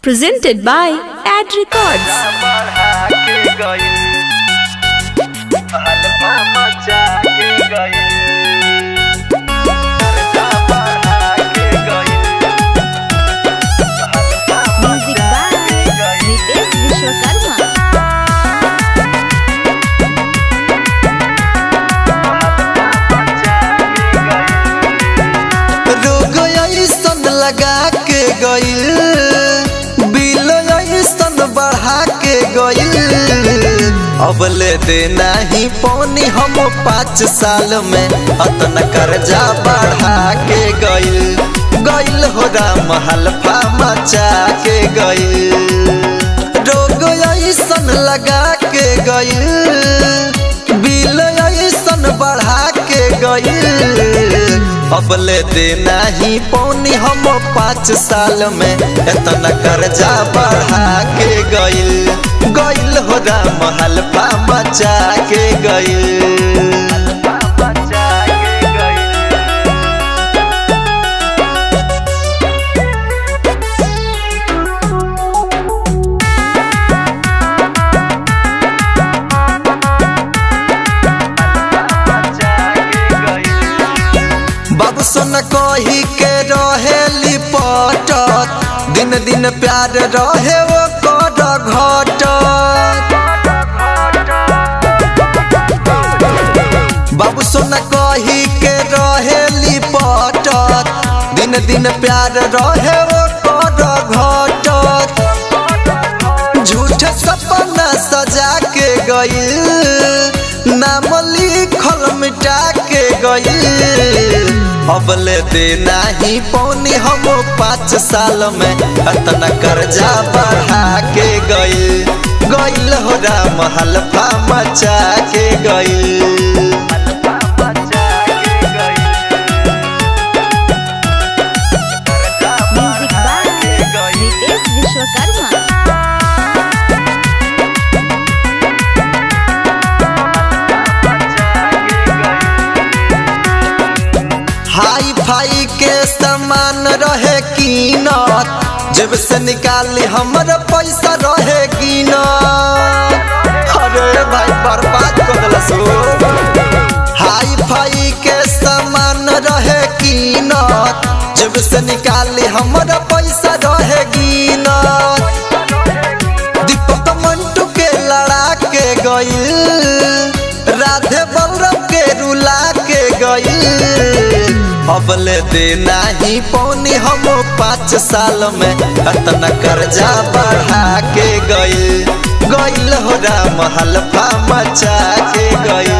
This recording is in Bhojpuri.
Presented by Ad Records. Music by Ritesh Vishwakarma. रोग ऐसन लगा के गइल, बिल ऐसन बढ़ा के गइल, अब ले देना ही पौनी हम 5 साल में अतना कर्जा बढ़ा के गइल, गइल हो राम हल्फा मचा के गइल। रोग ऐसन लगा के गइल, बिल ऐसन बढ़ा के गइल, अब ले देना ही पौनी हम 5 साल में इतना कर्जा बढ़ा के गइल, गइल हो राम हल्फा मचा के गइल। बाबू सोना कही के रहे लिपटत, दिन दिन प्यार रहे वो कर घटत। बाबू सोना कही के रहे लिपटत, दिन दिन प्यार रहे वो कर घटत। झूठ सपना सजा के गइल, नाम लिखल मिटा के गइल, अब ले देना ही पौनी हम 5 साल में इतना कर्जा बढ़ा के गइल, गइल हो राम हल्फा मचा के गइल। Music by Ritesh Vishwakarma. Hi fi के सामान रहे कीनत, जब से निकाली हमर पैसा रहे कीनत। अरे भाई बर्बाद कर देलस हो। हाई फाई के सामान रहे कीनत, जब से निकाली हमर पैसा रहे कीनत। दीपक मंटू के लड़ा के गइल, राधे बलराम के रुला के गइल, अब ले देना ही पौनी हम 5 साल में इतना कर्जा बढ़ा के गइल, गइल हो राम हल्फा मचा के गइल।